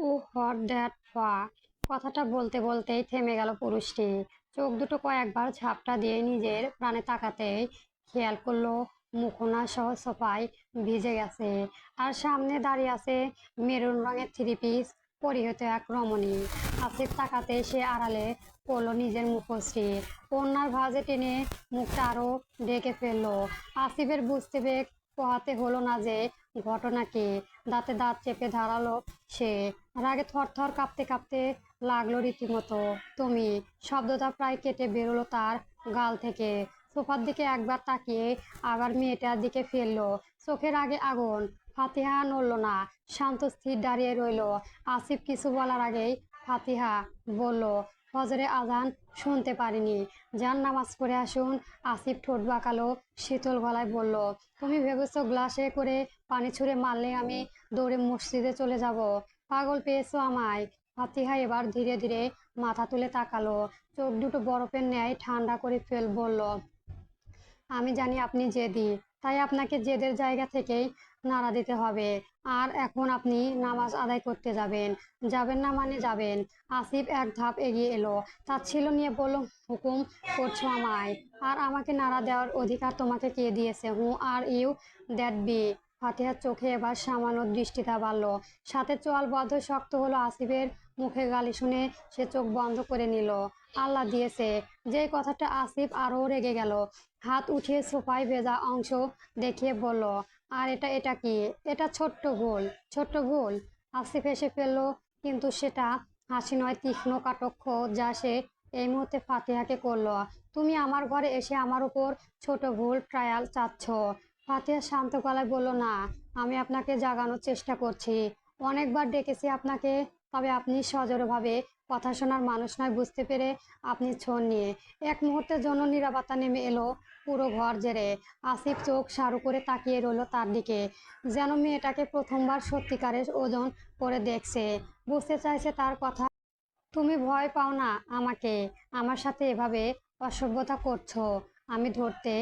O hot that ফা কথাটা বলতে বলতেই থেমে গেল পুরুষটি। চোখ দুটো কয়েকবার ঝাপটা দিয়ে নিজের প্রাণে তাকাতেই খেয়াল করলো মুখোনা সহ সোফায় ভিজে গেছে। আর সামনে দাঁড়িয়ে আছে মেরুন রঙের থ্রি পিস পরিহিত এক রমণী। আসিফ তাকাতে সে আড়ালে পড়লো নিজের মুখশ্রী, কন্যার ভাঁজে টেনে মুখটা আরো ঢেকে ফেললো। আসিফের বুঝতে বেগ পোহাতে হলো না যে ঘটনা কি। দাঁতে দাঁত চেপে ধারালো সে, রাগে থরথর কাঁপতে কাঁপতে লাগলো রীতিমতো। তুমি শব্দটা প্রায় কেটে বেরোলো তার গাল থেকে। সোফার দিকে একবার তাকিয়ে আবার মেয়েটার দিকে ফেললো, চোখের আগে আগুন। ফাতিহা নড়ল না, শান্ত স্থির দাঁড়িয়ে রইলো। আসিফ কিছু বলার আগেই ফাতিহা বলল, ফজরে আজান শুনতে পারিনি, যান নামাজ পড়ে আসুন। আসিফ ঠোঁট বাঁকালো, শীতল গলায় বলল, তুমি ভেবেছো গ্লাসে করে পানি ছুঁড়ে মারলে আমি দৌড়ে মসজিদে চলে যাব? পাগল পেয়েছো আমায়? ফাতিহা এবার ধীরে ধীরে মাথা তুলে তাকালো, চোখ দুটো বরফের ন্যায় ঠান্ডা করে বলল, আমি জানি আপনি জেদি, তাই আপনাকে জেদের জায়গা থেকেই নাড়া দিতে হবে। আর এখন আপনি নামাজ আদায় করতে যাবেন। যাবেন না মানে যাবেন। আসিফ এক ধাপ এগিয়ে এলো, তাচ্ছিল্য নিয়ে বলল, হুকুম করছো আমায়? আর আমাকে নাড়া দেওয়ার অধিকার তোমাকে কে দিয়েছে? হু আর ইউ দ্যাট বি? ফাতিহার চোখে এবার সামান্য দৃষ্টিটা বাড়ল, সাথে চোয়াল বদ্ধ শক্ত হলো। আসিফের মুখে গালি শুনে সে চোখ বন্ধ করে নিল। আল্লাহ দিয়েছে, যে কথাটা আসিফ আরো রেগে গেল। হাত উঠিয়ে সোফায় ভেজা অংশ দেখিয়ে বলল, আর এটা কি? এটা ছোট্ট ভুল, ছোট্ট ভুল। আসিফ হেসে ফেলল, কিন্তু সেটা হাসি নয়, তীক্ষ্ণ কাটক্ষ যা সে এই মুহূর্তে ফাতিহাকে করলো। তুমি আমার ঘরে এসে আমার উপর ছোট ভুল ট্রায়াল চাচ্ছ? ফাতিহা শান্ত গলায় বলল, না, আমি আপনাকে জাগানোর চেষ্টা করছি। অনেকবার ডেকেছি আপনাকে, তবে আপনি সজোরভাবে কথা শোনার মানুষ নয় বুঝতে পেরে আপনি ছোঁন নিয়ে। এক মুহূর্তের জন্য নীরবতা নেমে এলো পুরো ঘর জেরে। আসিফ চোখ সারু করে তাকিয়ে রইল তার দিকে, যেন মেয়েটাকে প্রথমবার সত্যিকারের ওজন করে দেখছে, বুঝতে চাইছে তার কথা। তুমি ভয় পাও না আমাকে? আমার সাথে এভাবে অসভ্যতা করছো? আমি ধরতে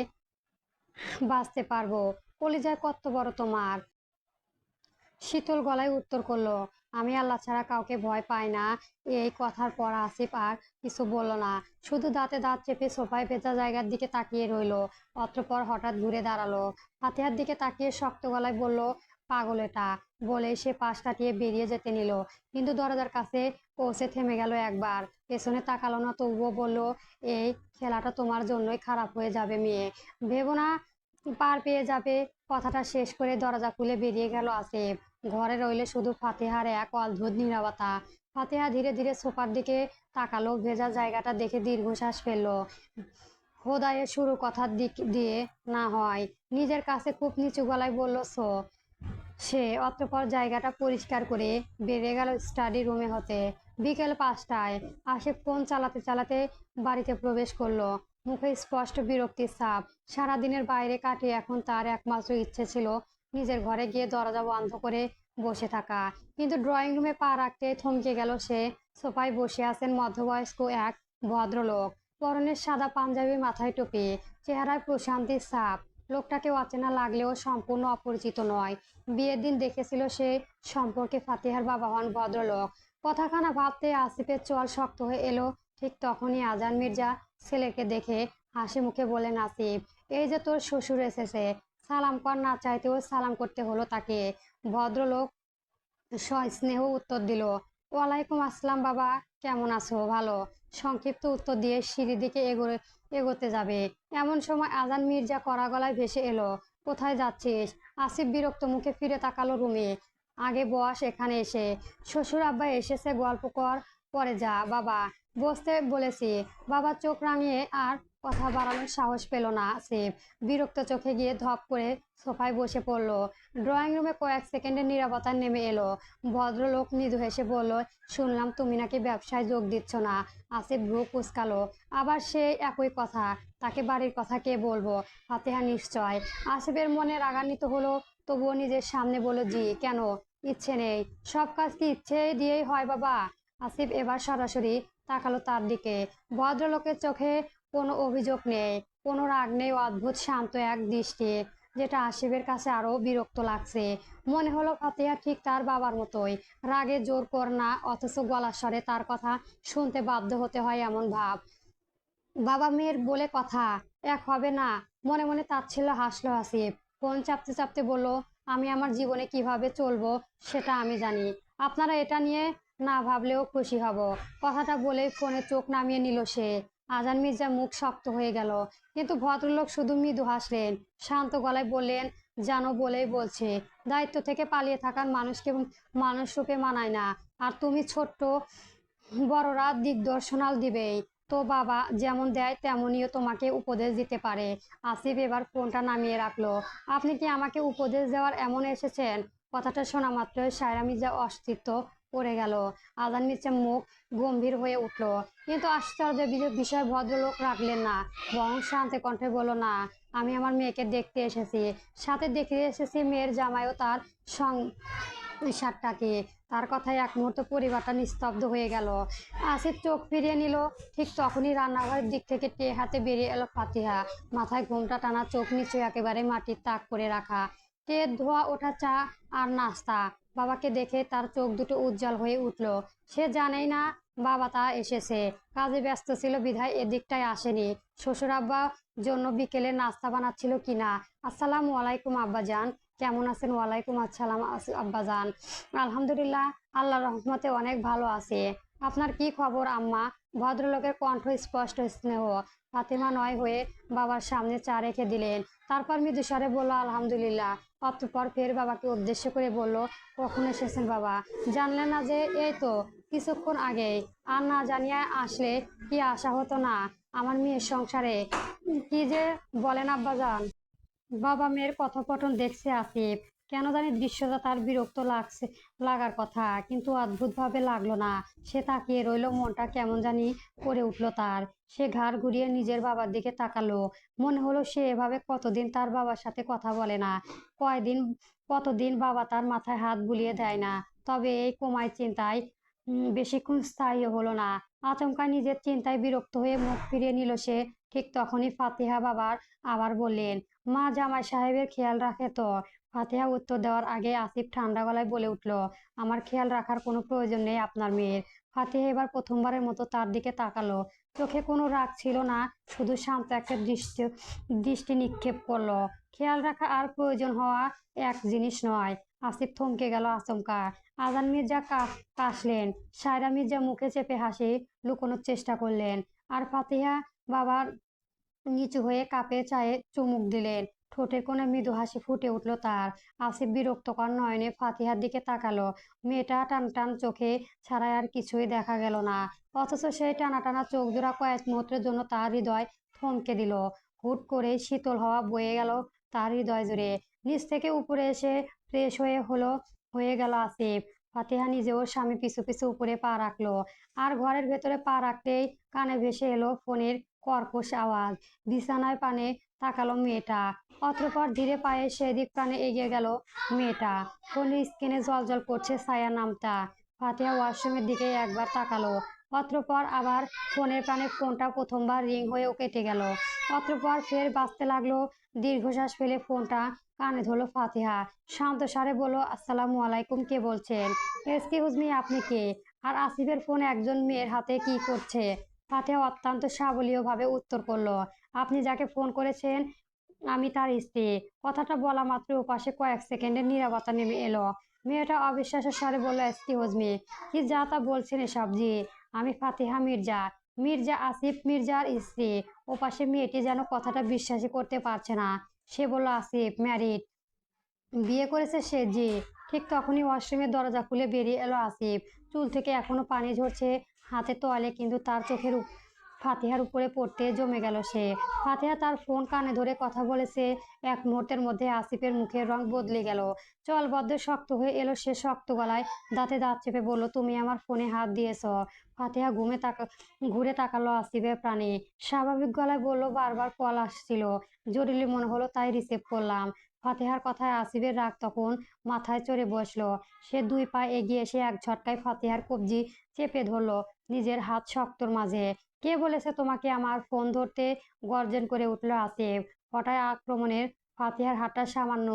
বাঁচতে পারবো? কলিজায় কত বড় তোমার? শীতল গলায় উত্তর করলো, আমি আল্লাহ ছাড়া কাউকে ভয় পাই না। এই কথার পর আসিফ আর কিছু বলল না, শুধু দাঁতে দাঁত চেপে সোফায় ভেজা জায়গার দিকে তাকিয়ে রইলো। অতঃপর হঠাৎ ঘুরে দাঁড়ালো, ফাতিহার দিকে তাকিয়ে শক্ত গলায় বলল, পাগল এটা। বলে সে পাশ কাটিয়ে বেরিয়ে যেতে নিল, কিন্তু দরজার কাছে পৌঁছে থেমে গেল একবার, পেছনে তাকালো না, তবুও বলল, এই খেলাটা তোমার জন্যই খারাপ হয়ে যাবে মেয়ে, ভেবো না পার পেয়ে যাবে। কথাটা শেষ করে দরজা খুলে বেরিয়ে গেল আসিফ। ঘরে রইলে শুধু ফাতিহার এক অদ্ভুত নীরবতা। ফাতিহা ধীরে ধীরে সোফার দিকে তাকালো, ভেজা জায়গাটা দেখে দীর্ঘশ্বাস ফেললো। খোদায়ের শুরু কথার দিক দিয়ে না হয়, নিজের কাছে খুব নিচু গলায় বলল, সে। অতঃপর জায়গাটা পরিষ্কার করে বেরিয়ে গেল স্টাডি রুমে হতে। বিকেল 5টায় আসিফ ফোন চালাতে চালাতে বাড়িতে প্রবেশ করলো, মুখে স্পষ্ট বিরক্তির ছাপ। সারাদিনের বাইরে কাটিয়ে এখন তার একমাত্র ইচ্ছে ছিল নিজের ঘরে গিয়ে দরজা বন্ধ করে বসে থাকা। কিন্তু ড্রয়িং রুমে পা রাখতেই থমকে গেল সে। সোফায় বসে আছেন মধ্যবয়স্ক এক ভদ্রলোক, পরনের সাদা পাঞ্জাবি, মাথায় টুপি, চেহারায় প্রশান্তির ছাপ। লোকটাকে অচেনা লাগলেও সম্পূর্ণ অপরিচিত নয়। বিয়ের দিন দেখেছিল সে, সম্পর্কে ফাতিহার বাবা হন ভদ্রলোক। কথাখানা ভাবতে আসিফের চোয়াল শক্ত হয়ে এলো। ঠিক তখনই আজান মির্জা ছেলেকে দেখে হাসি মুখে বলেন, আসিফ, এই যে তোর শ্বশুর এসেছে, সালাম কর। না চাইতেও সালাম করতে হলো তাকে। ভদ্রলোক সস্নেহ উত্তর দিল, ওয়ালাইকুম আসসালাম বাবা, কেমন আছো? ভালো। সংক্ষিপ্ত উত্তর দিয়ে সিঁড়ির দিকে এগোতে যাবে, এমন সময় আজান মির্জা কড়া গলায় ভেসে এলো, কোথায় যাচ্ছিস? আসিফ বিরক্ত মুখে ফিরে তাকালো রুমে। আগে বস এখানে এসে। শ্বশুর আব্বা এসেছে, গল্প কর, পরে যা। বাবা, বসতে বলেছি। বাবা চোখ রাঙিয়ে আর কথা বাড়ানোর সাহস পেল না আসিফ। বিরক্ত চোখে গিয়ে ধপ করে সোফায় বসে পড়লো। ড্রয়িং রুমে কয়েক সেকেন্ডের নীরবতা নেমে এলো। ভদ্রলোক মৃদু হেসে বলল, শুনলাম তুমি নাকি ব্যবসায় যোগ দিচ্ছ না? আসিফ ভ্রু কুঁচকালো, আবার সেই একই কথা। তাকে বাড়ির কথা কে বলবো? ফাতিহা নিশ্চয়। আসিফের মনে রাগান্বিত হলো, তবুও নিজের সামনে বলে, জি কেন? ইচ্ছে নেই? সব কাজ কি ইচ্ছে দিয়েই হয় বাবা? আসিফ এবার সরাসরি তাকালো তার দিকে। ভদ্রলোকের চোখে কোনো অভিযোগ নেই, কোনো রাগ নেই, অদ্ভুত শান্ত এক দৃষ্টি। যেটা আসিফের কাছে আরো বিরক্ত লাগছে। মনে হলো ফাতিহা ঠিক তার বাবার মতোই, রাগে জোর কর না, অথচ গলার স্বরে তার কথা শুনতে বাধ্য হতে হয় এমন ভাব। বাবা মেয়ের বলে কথা এক হবে না। মনে মনে তাচ্ছিল্য হাসলো আসিফ। ফোন চাপতে চাপতে বলল, আমি আমার জীবনে কিভাবে চলবো সেটা আমি জানি, আপনারা এটা নিয়ে না ভাবলেও খুশি হব। কথাটা বলেই ফোনে চোখ নামিয়ে নিল সে। আজান মির্জা মুখ শক্ত হয়ে গেল, কিন্তু ভদ্রলোক শুধু মৃদু হাসলেন, শান্ত গলায় বললেন, জানো বলেই বলছে, দায়িত্ব থেকে পালিয়ে থাকার মানুষকে মানুষ রূপে মানায় না। আর তুমি ছোট্ট, বড়রা দিগদর্শনাল দিবেই তো, বাবা যেমন দেয় তেমনিও তোমাকে উপদেশ দিতে পারে। আসিফ এবার ফোনটা নামিয়ে রাখলো। আপনি কি আমাকে উপদেশ দেওয়ার এমন এসেছেন? কথাটা শোনা মাত্রই সায়রা মির্জা অস্তিত্ব পড়ে গেল। আজান মির্জা মুখ গম্ভীর হয়ে উঠল, কিন্তু আশ্চর্য বিষয় ভদ্রলোক রাখলেন না, বরং শান্ত কণ্ঠে বলল, না, আমি আমার মেয়েকে দেখতে এসেছি, সাথে দেখতে এসেছি মেয়ের জামাইও তার সাতটাকে। তার কথায় এক মুহূর্ত পরিবারটা নিস্তব্ধ হয়ে গেল। আসিফ চোখ ফিরিয়ে নিল, ঠিক তখনই রান্নাঘরের দিক থেকে টে হাতে বেরিয়ে এলো ফাতিহা। মাথায় ঘোমটা টানা, চোখ নিচু একেবারে মাটির তাক করে রাখা, টে ধোয়া ওঠা চা আর নাস্তা। বাবাকে দেখে তার চোখ দুটো উজ্জ্বল হয়ে উঠল। সে জানেই না বাবা তা এসেছে, কাজে ব্যস্ত ছিল বিধায় এদিকটায় আসেনি। শ্বশুর আব্বা জন্য বিকেলে নাস্তা বানাচ্ছিল কিনা। আসসালামু আলাইকুম আব্বাজান, কেমন আছেন? ওয়ালাইকুম আসসালাম আব্বাজান, আলহামদুলিল্লাহ, আল্লাহর রহমতে অনেক ভালো আছে। আপনার কি খবর আম্মা? ভদ্রলোকের কণ্ঠ স্পষ্ট স্নেহ। ফাতেমা নয় হয়ে বাবার সামনে চা রেখে দিলেন, তারপর মৃদুস্বরে বলল, আলহামদুলিল্লাহ। অতঃপর ফের বাবাকে উদ্দেশ্য করে বলল, কখন এসেছেন বাবা? জানলেন না যে? এই তো কিছুক্ষণ আগেই। আর না জানিয়ে আসলে কি আশা হতো না আমার মেয়ের সংসারে? কি যে বলেন আব্বাজান। বাবা মেয়ের কথোপকথন দেখছে আসিফ। কেন জানি দৃশ্যটা তার বিরক্ত লাগার কথা, কিন্তু অদ্ভুতভাবে লাগলো না। সে তাকিয়ে রইল, মনটা কেমন জানি করে উঠল তার। সে ঘাড় ঘুরিয়ে নিজের বাবার দিকে তাকালো। মনে হলো সে এভাবে কতদিন তার বাবার সাথে কথা বলে না। কতদিন বাবা তার মাথায় হাত বুলিয়ে দেয় না। তবে এই কমায় চিন্তায় বেশিক্ষণ স্থায়ী হলো না। আচমকা নিজের চিন্তায় বিরক্ত হয়ে মুখ ফিরিয়ে নিল সে। ঠিক তখনই ফাতিহা বাবার আবার বললেন, মা জামাই সাহেবের খেয়াল রাখে তো? ফাতিহা উত্তর দেওয়ার আগে আসিফ ঠান্ডা গলায় বলে উঠল, আমার খেয়াল রাখার কোনো প্রয়োজন নেই আপনার মেয়ের। ফাতিহা এবার প্রথমবারের মতো তার দিকে তাকালো। চোখে কোনো রাগ ছিল না, শুধু শান্ত একটা দৃষ্টি নিক্ষেপ করলো। খেয়াল রাখা আর প্রয়োজন হওয়া এক জিনিস নয়। আসিফ থমকে গেল আচমকা। আজান মির্জা কাশলেন, সায়রা মির্জা মুখে চেপে হাসি লুকোনোর চেষ্টা করলেন, আর ফাতিহা বাবার নিচু হয়ে কাপে চায়ে চুমুক দিলেন। ঠোঁটের কোণে মৃদু হাসি ফুটে উঠল তার। আসিফ বিরক্তকর নয়নে ফাতিহার দিকে তাকালো। মেয়েটা টান টান চোখে ছাড়াই আর কিছুই দেখা গেল না, অথচ সেই টানা টানা চোখ জোড়া কয়েক মুহূর্তের জন্য তার হৃদয় থমকে দিল। হুট করে শীতল হাওয়া বয়ে গেল তার হৃদয় জুড়ে। নিচ থেকে উপরে এসে ফ্রেশ হয়ে গেল আসিফ। ফাতিহা নিজেও স্বামী পিছু পিছু উপরে পা রাখলো, আর ঘরের ভেতরে পা রাখতেই কানে ভেসে এলো ফোনের কর্কশ আওয়াজ। বিছানায় পানে তাকালো মেয়েটা, অতঃপর ধীরে পায়ে সেদিক প্রাণে এগিয়ে গেল মেয়েটা। ফোনের স্ক্রিনে জল করছে ছায়া নামটা। ফাতিহা ওয়াশরুমের দিকে একবার তাকালো, অতঃপর আবার ফোনের প্রাণে ফোনটা প্রথমবার রিং হয়েও কেটে গেল, অতঃপর ফের বাজতে লাগলো। দীর্ঘশ্বাস ফেলে ফোনটা কানে ধরলো ফাতিহা, শান্ত স্বরে বলল, আসসালামু আলাইকুম, কে বলছেন? এক্সকিউজ মি, আপনি কে? আর আসিফের ফোন একজন মেয়ের হাতে কি করছে? ফাতিহা অত্যন্ত সাবলীলভাবে উত্তর করলো, আপনি যাকে ফোন করেছেন আমি তার স্ত্রী। কথাটা বলা মাত্র ওপাশে কয়েক সেকেন্ডের নীরবতা নেমে এলো। মেয়েটা অবিশ্বাসের স্বরে বলল, এক্সকিউজ মি, কি যা তা বলছেন এসব? জি, আমি ফাতিহা মির্জা, মির্জা আসিফ মির্জার স্ত্রী। ওপাশে মেয়েটি যেন কথাটা বিশ্বাসই করতে পারছে না। সে বলল, আসিফ ম্যারিড? বিয়ে করেছে সে? জি। ঠিক তখনই ওয়াশরুমের দরজা খুলে বেরিয়ে এলো আসিফ। চুল থেকে এখনো পানি ঝরছে, হাতে তোয়ালে, কিন্তু তার চোখের ফাতিহার উপরে পড়তে জমে গেল সে। ফাতিহা তার ফোন কানে ধরে কথা বলেছে। এক মুহূর্তের মধ্যে আসিফের মুখের রং বদলে গেল। চলবদ্ধ শক্ত হয়ে এলো সে, শক্ত গলায় দাঁতে দাঁত চেপে বলল, তুমি আমার ফোনে হাত দিয়েছ? ফাতিহা ঘুরে তাকালো আসিফের প্রাণে। স্বাভাবিক গলায় বলল, বারবার কল আসছিল, জরুরি মনে হলো তাই রিসিভ করলাম। ফাতিহার কথায় আসিফের রাগ তখন মাথায় চড়ে বসলো। সে দুই পা এগিয়ে এসে এক ঝটকায় ফাতিহার কবজি চেপে ধরলো নিজের হাত শক্তর মাঝে। কে বলেছে তোমাকে আমার ফোন ধরতে? গর্জন করে উঠল আসিফ হঠাৎ আক্রমণের ফাতিহার হাতটা সামান্য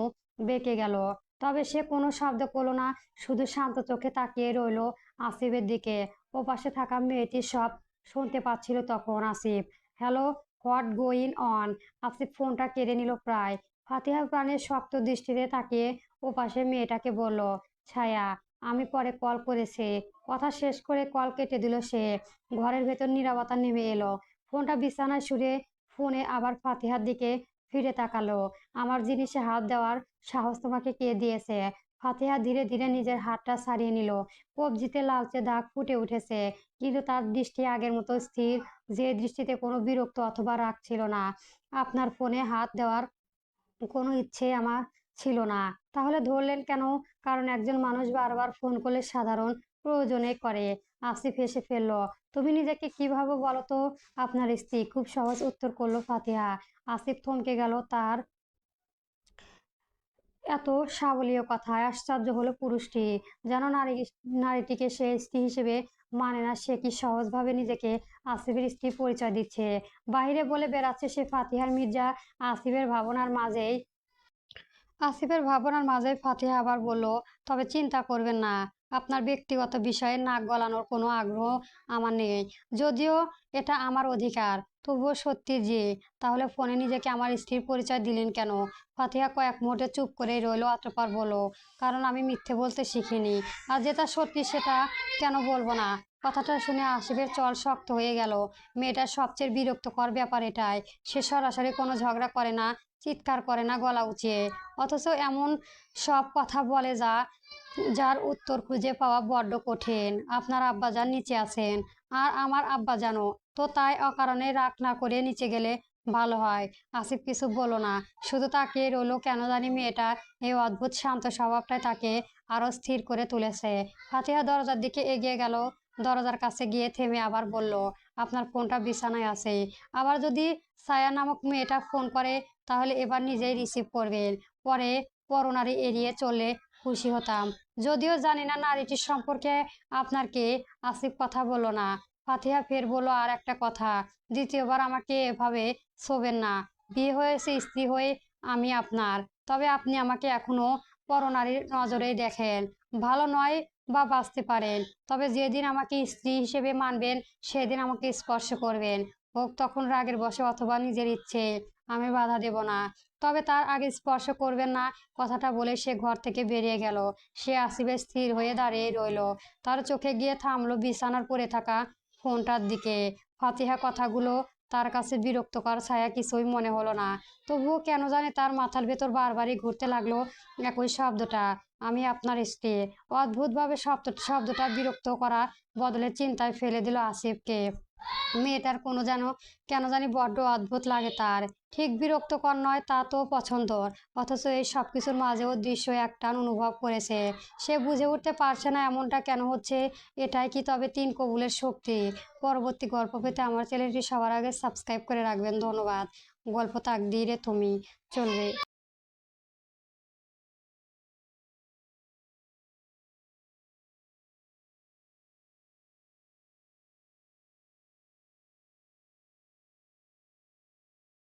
বেঁকে গেল, তবে সে কোনো শব্দ করলো না, শুধু শান্ত চোখে তাকিয়ে রইল আসিফের দিকে। ওপাশে থাকা মেয়েটি সব শুনতে পাচ্ছিল তখন। Asif, hello, what going on? Asif ফোনটা কেড়ে নিল প্রায়। ফাতিহা প্রাণের শক্ত দৃষ্টিতে তাকিয়ে ওপাশে মেয়েটাকে বলল, ছায়া, আমি পরে কল করেছি। কথা শেষ করে কল কেটে দিল সে। ঘরের ভেতর নীরবতা নেমে এলো। ফোনটা বিছানায় ছুঁড়ে ফোনে আবার ফাতিহার দিকে ফিরে তাকালো। আমার জিনিসে হাত দেওয়ার সাহস তোমাকে কে দিয়েছে? ফাতিহা ধীরে ধীরে নিজের হাতটা ছাড়িয়ে নিল। কবজিতে লালচে দাগ ফুটে উঠেছে, কিন্তু তার দৃষ্টি আগের মতো স্থির, যে দৃষ্টিতে কোনো বিরক্ত অথবা রাগ ছিল না। আপনার ফোনে হাত দেওয়ার কোনো ইচ্ছে আমার ছিল না। তাহলে ধরলেন কেন? কারণ একজন মানুষ বারবার ফোন করলে সাধারণ প্রয়োজনে করে। আসিফ হেসে ফেলল। তুমি নিজেকে কিভাবে বলো তো আপনার স্ত্রী? খুব সহজ উত্তর করলো ফাতিহা। আসিফ থমকে গেল তার এত সাবলীল কথায়। আশ্চর্য হলো পুরুষটি, যেন নারীটিকে সে স্ত্রী হিসেবে মানে না। সে কি সহজভাবে নিজেকে আসিফের স্ত্রী পরিচয় দিচ্ছে? বাহিরে বলে বেড়াচ্ছে সে ফাতিহার মির্জা। আসিফের ভাবনার মাঝে ফাতিহা আবার বলল, তবে চিন্তা করবেন না, আপনার ব্যক্তিগত বিষয়ে নাক গলানোর কোনো আগ্রহ আমার নেই। যদিও এটা আমার অধিকার, তবুও সত্যি যে। তাহলে ফোনে নিজেকে আমার স্ত্রীর পরিচয় দিলেন কেন? ফাতিহা কয়েক মুহূর্তে চুপ করেই রইল, অতঃপর বলল, কারণ আমি মিথ্যে বলতে শিখিনি। আর যেটা সত্যি সেটা কেন বলবো না? কথাটা শুনে আসিফের চল শক্ত হয়ে গেল। মেয়েটার সবচেয়ে বিরক্তকর ব্যাপার এটাই, সে সরাসরি কোনো ঝগড়া করে না, চিৎকার করে না গলা উঁচিয়ে, অথচ এমন সব কথা বলে যার উত্তর খুঁজে পাওয়া বড্ড কঠিন। আপনার আব্বাজান নিচে আছেন, আর আমার আব্বাজানও তো, তাই অকারণে রাগ না করে নিচে গেলে ভালো হয়। আসিফ কিছু বলল না, শুধু তাকিয়ে রইল। কেন জানি মেয়েটার এই অদ্ভুত শান্ত স্বভাবটাই তাকে আরো স্থির করে তুলেছে। ফাতিহা দরজার দিকে এগিয়ে গেল। দরজার কাছে গিয়ে থেমে আবার বলল, আপনার ফোনটা বিছানায় আছে। আবার যদি ছায়া নামক মেয়েটা ফোন করে, তাহলে এবার নিজেই রিসিভ করবেন। পরে পরনারী এড়িয়ে চললে খুশি হতাম। যদিও জানি না নারীটির সম্পর্কে আপনার কে। আসিফ কথা বলল না। ফাতিহা ফের বলল, আর একটা কথা, দ্বিতীয়বার আমাকে এভাবে ছোবেন না। বিয়ে হয়েছে, স্ত্রী হয়ে আমি আপনার, তবে আপনি আমাকে এখনো পরনারীর নজরেই দেখেন। ভালো নয় বা বাঁচতে পারেন, তবে যেদিন আমাকে স্ত্রী হিসেবে মানবেন সেদিন আমাকে স্পর্শ করবেন, হোক তখন রাগের বশে অথবা নিজের ইচ্ছে। আমি বাধা দেব না, তবে তার আগে স্পর্শ করবেন না। কথাটা বলে সে ঘর থেকে বেরিয়ে গেল। সে আসিফে স্থির হয়ে দাঁড়িয়ে রইল। তার চোখে গিয়ে থামলো বিছানার পড়ে থাকা ফোনটার দিকে। ফাতিহা কথাগুলো তার কাছে বিরক্তকর ছায়া কিছুই মনে হলো না, তবুও কেন জানি তার মাথার ভেতর বারবারই ঘুরতে লাগলো একই শব্দটা, আমি আপনার স্ত্রী। অদ্ভুতভাবে শব্দটা বিরক্ত করা বদলে চিন্তায় ফেলে দিল আসিফকে। মেয়েটার কেন জানি বড্ড অদ্ভুত লাগে তার। ঠিক বিরক্তকর নয়, তা তো পছন্দর। অথচ এই সবকিছুর মাঝেও দৃশ্য একটান অনুভব করেছে। সে বুঝে উঠতে পারছে না এমনটা কেন হচ্ছে। এটাই কি তবে তিন কবুলের শক্তি? পরবর্তী গল্প পেতে আমার চ্যানেলটি সবার আগে সাবস্ক্রাইব করে রাখবেন। ধন্যবাদ। গল্প তাকদীরে তুমি চলবে।